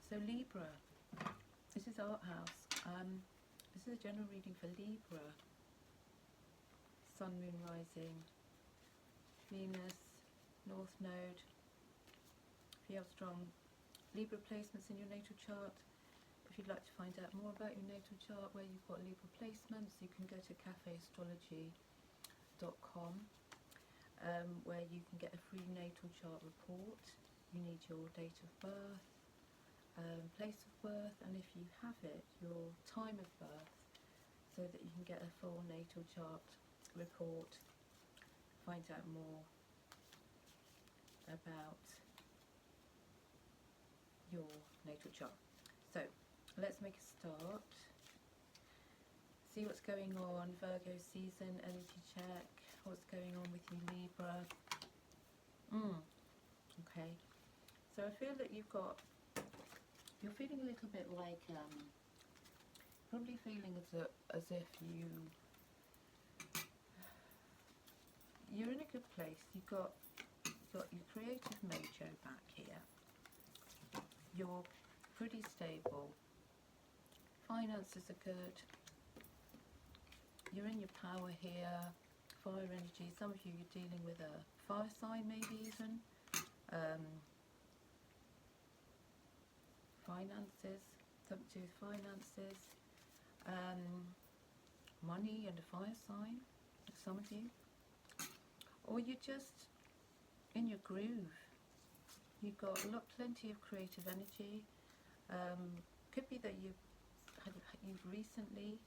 So Libra, this is Art House. This is a general reading for Libra. Sun, Moon, Rising, Venus, North Node. If you have strong Libra placements in your natal chart, if you'd like to find out more about your natal chart where you've got Libra placements, you can go to cafeastrology.com, where you can get a free natal chart report. You need your date of birth, place of birth, and if you have it, your time of birth, so that you can get a full natal chart report, find out more about your natal chart. So let's make a start. See what's going on. Virgo season, energy check. What's going on with you, Libra? Okay. So I feel that you're feeling a little bit like, probably feeling as if you're in a good place. You've got your creative mojo back here. You're pretty stable. Finances are good. You're in your power here. Fire energy. Some of you, you're dealing with a fire sign, maybe even. Finances. Something to do with finances. Money and a fire sign. Some of you. Or you're just in your groove. You've got plenty of creative energy. Could be that you've recently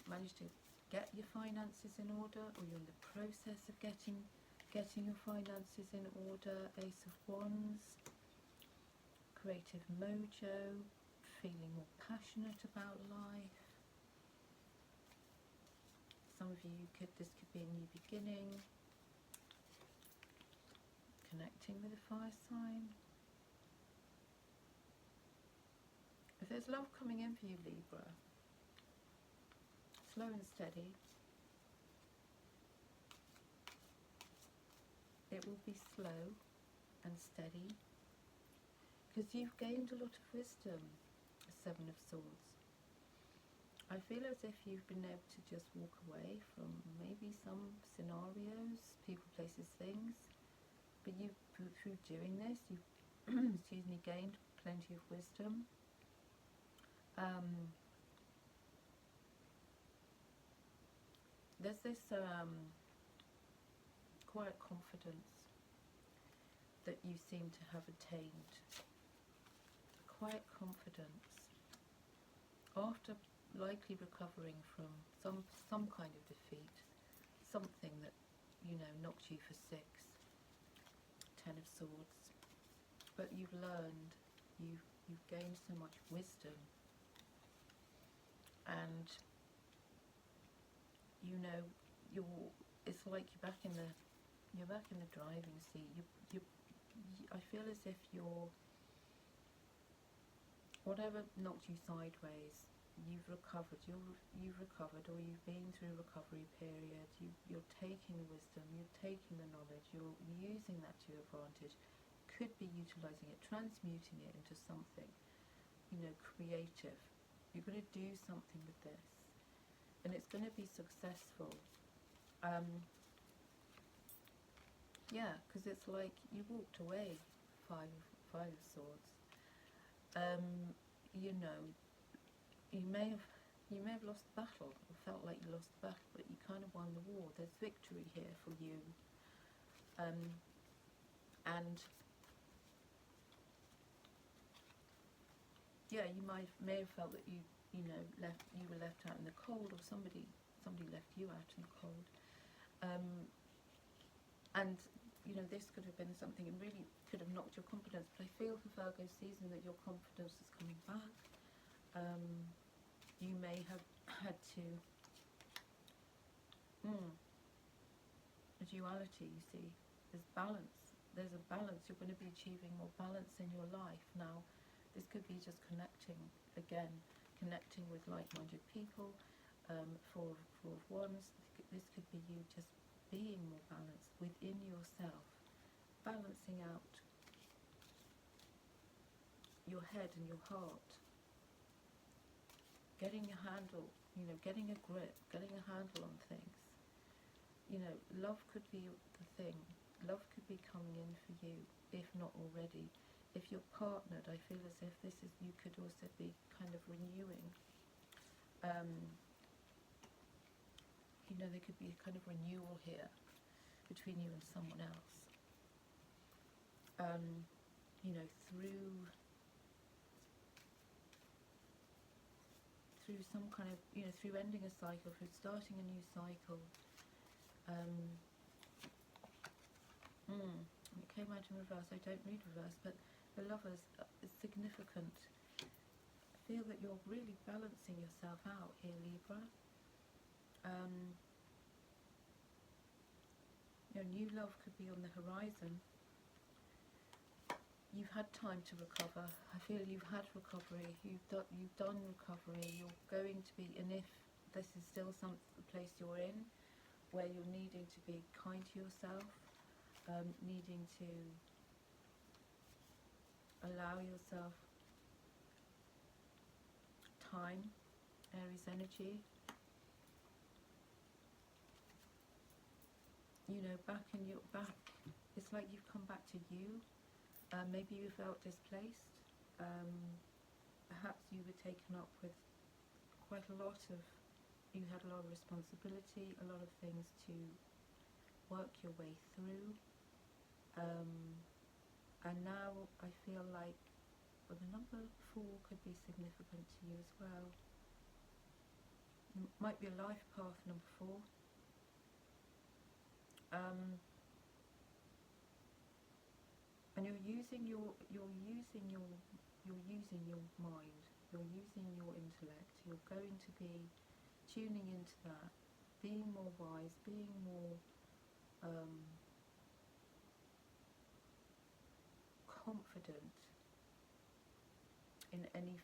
managed to get your finances in order, or you're in the process of getting your finances in order. Ace of Wands, creative mojo, feeling more passionate about life. Some of you this could be a new beginning. Connecting with a fire sign. If there's love coming in for you, Libra, slow and steady. It will be slow and steady because you've gained a lot of wisdom. Seven of Swords. I feel as if you've been able to just walk away from maybe some scenarios, people, places, things. But you, through doing this, you've excuse me, gained plenty of wisdom. There's this quiet confidence that you seem to have attained. Quiet confidence after likely recovering from some kind of defeat, something that knocked you for six. Ten of Swords. But you've learned, you've gained so much wisdom, and it's like you're back in the driving seat. I feel as if whatever knocked you sideways, you've recovered, or you've been through a recovery period. You're taking the wisdom, you're taking the knowledge, you're using that to your advantage. Could be utilizing it, transmuting it into something, creative. You're going to do something with this, and it's going to be successful. Yeah, because it's like you walked away. Five of Swords. You may have lost the battle, or felt like you lost the battle, but you kind of won the war. There's victory here for you. And yeah, you may have felt that you were left out in the cold, or somebody left you out in the cold. And this could have been something, and really could have knocked your confidence. But I feel for Virgo season that your confidence is coming back. You may have had to a duality. You see, there's balance. There's a balance. You're going to be achieving more balance in your life now. This could be just connecting with like-minded people. Four of Wands. This could be you just being more balanced within yourself, balancing out your head and your heart, getting a handle, you know, getting a grip, getting a handle on things. You know, love could be the thing. Love could be coming in for you, if not already. If you're partnered, I feel as if this is, you could also be kind of renewing. You know, there could be a kind of renewal here between you and someone else. You know, through some kind of, you know, through ending a cycle, through starting a new cycle. It came out in reverse. I don't read reverse, but the Lovers is significant. I feel that you're really balancing yourself out here, Libra. You know, new love could be on the horizon. You've had time to recover. I feel you've had recovery. You've done recovery. You're going to be, and if this is still the place you're in, where you're needing to be kind to yourself, needing to allow yourself time, Aries energy. You know, it's like you've come back to you. Maybe you felt displaced. Perhaps you were taken up with quite a lot of, you had a lot of responsibility, a lot of things to work your way through. And now I feel like, well, the number 4 could be significant to you as well. Might be a life path, number 4. And you're using your mind, you're using your intellect, you're going to be tuning into that, being more wise, being more confident in any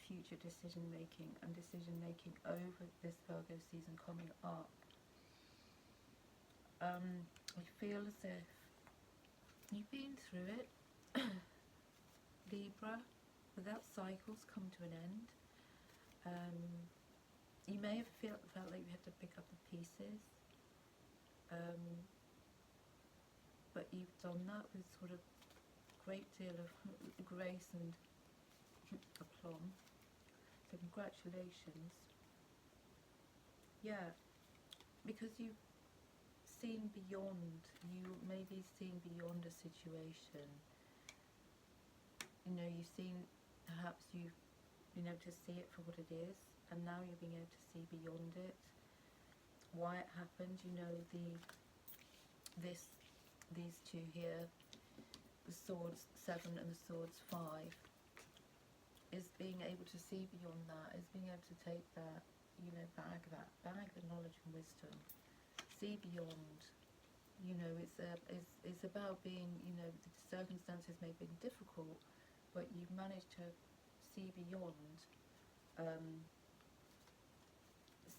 future decision making and decision making over this Virgo season coming up. I feel as if you've been through it, Libra, without cycles come to an end. You may have felt like you had to pick up the pieces, but you've done that with sort of great deal of grace and aplomb. So congratulations. Yeah, because you've seen beyond, you maybe seen beyond a situation. You know, you've seen, perhaps you've been able to see it for what it is, and now you're being able to see beyond it, why it happened. You know, these two here, the Swords 7 and the Swords 5, is being able to see beyond that, is being able to take that, you know, bag the knowledge and wisdom, see beyond. You know, it's about being, you know, the circumstances may have been difficult, but you've managed to see beyond,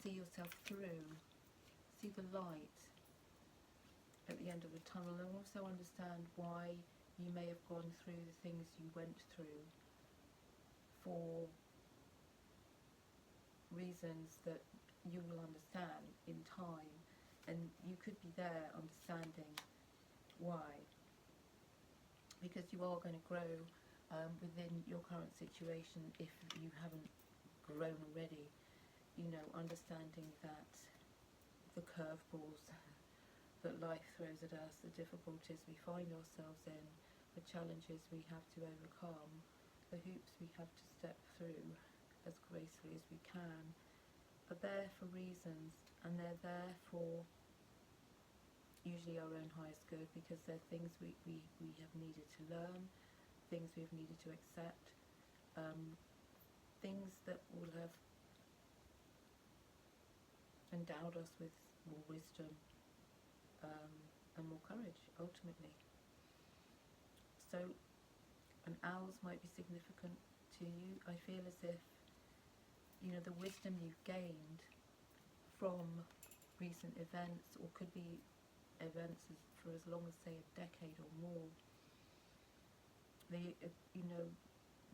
see yourself through, see the light at the end of the tunnel, and also understand why you may have gone through the things you went through for reasons that you will understand in time, and you could be there understanding why, because you are going to grow within your current situation if you haven't grown already. You know, understanding that the curveballs that life throws at us, the difficulties we find ourselves in, the challenges we have to overcome, the hoops we have to step through as gracefully as we can, are there for reasons, and they're there for usually our own highest good, because they're things we have needed to learn, things we've needed to accept, things that will have endowed us with more wisdom and more courage, ultimately. So, and owls might be significant to you. I feel as if, you know, the wisdom you've gained from recent events, or could be events for as long as, say, a decade or more, you know,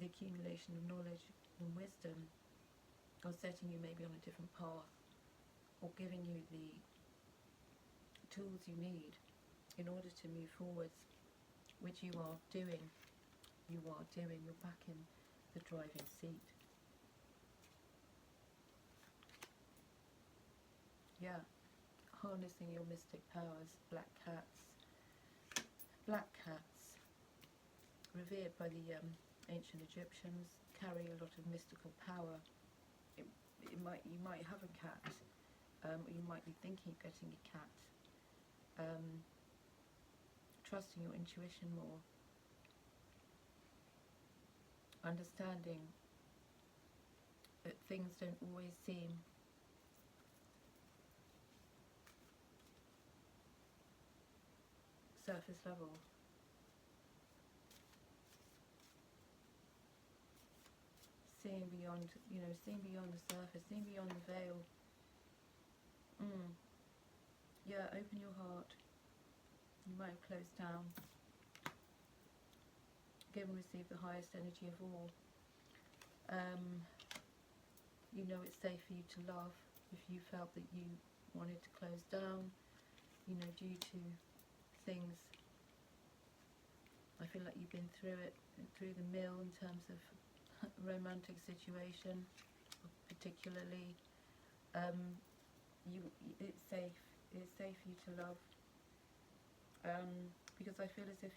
the accumulation of knowledge and wisdom, or setting you maybe on a different path, or giving you the tools you need in order to move forwards, which you are doing. You're back in the driving seat. Yeah, harnessing your mystic powers. Black cats, revered by the ancient Egyptians, carry a lot of mystical power. You might have a cat, or you might be thinking of getting a cat. Trusting your intuition more, understanding that things don't always seem surface level. Seeing beyond, seeing beyond the surface, seeing beyond the veil. Yeah, open your heart. You might have closed down. Give and receive the highest energy of all. You know it's safe for you to love. If you felt that you wanted to close down, due to things, I feel like you've been through the mill in terms of romantic situation, particularly. It's safe for you to love, because I feel as if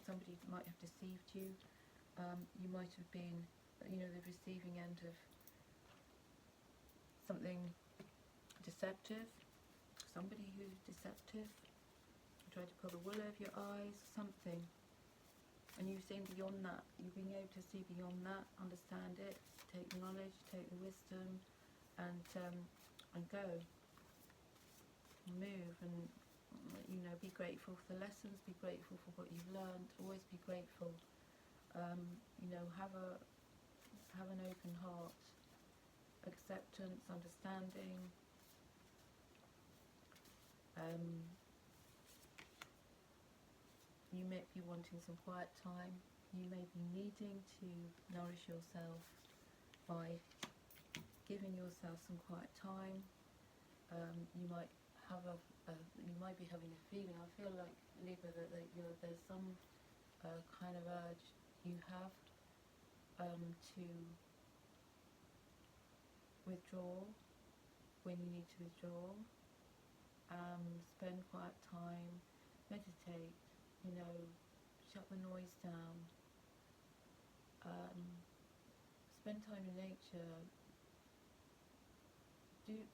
somebody might have deceived you. You might have been, the receiving end of something deceptive, somebody who's deceptive, tried to pull the wool over your eyes, something, and you've seen beyond that. You've been able to see beyond that, understand it, take the knowledge, take the wisdom, and go, move, and be grateful for the lessons, be grateful for what you've learned, always be grateful. Have an open heart, acceptance, understanding. You may be wanting some quiet time. You may be needing to nourish yourself by giving yourself some quiet time. You might be having a feeling. I feel like, Libra, that there's some kind of urge you have to withdraw when you need to withdraw. Spend quiet time, meditate, shut the noise down. Spend time in nature.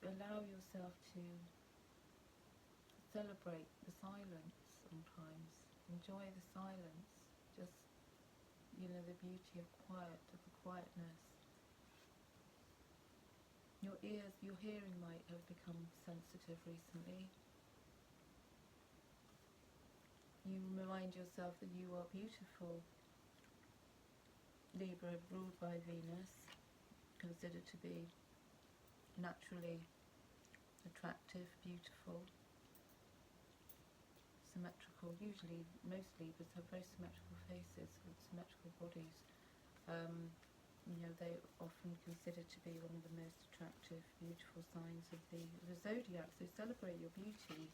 Allow yourself to celebrate the silence sometimes. Enjoy the silence. Just, the beauty of quiet, of the quietness. Your hearing might have become sensitive recently. You remind yourself that you are beautiful. Libra, ruled by Venus, considered to be naturally attractive, beautiful, symmetrical. Usually, most Libras have very symmetrical faces with symmetrical bodies. They often considered to be one of the most attractive, beautiful signs of the zodiac. So celebrate your beauty.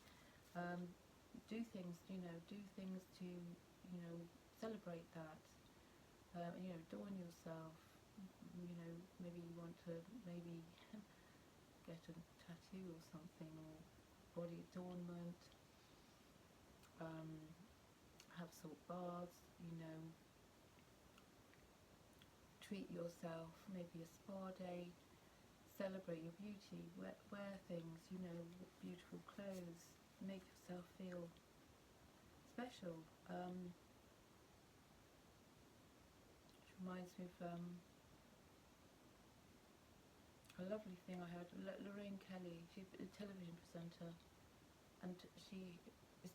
Do things to, celebrate that. Adorn yourself. Maybe you want to get a tattoo or something, or body adornment. Have salt baths. Treat yourself, maybe a spa day. Celebrate your beauty. Wear things. Beautiful clothes. Make yourself feel special. Which reminds me of a lovely thing I heard. Lorraine Kelly, she's a television presenter, and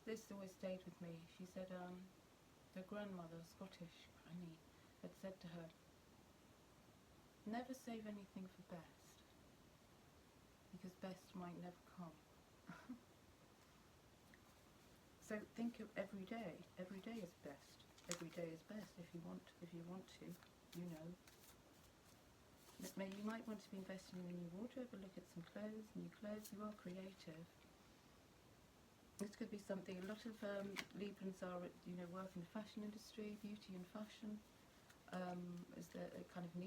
this always stayed with me. She said her grandmother, Scottish granny, had said to her, never save anything for best, because best might never come. So think of every day. Every day is best. Every day is best if you want to. you know. You might want to be investing in a new wardrobe or look at some clothes, new clothes. You are creative. This could be something, a lot of Librans are, you know, work in the fashion industry, beauty and fashion. Is there a kind of need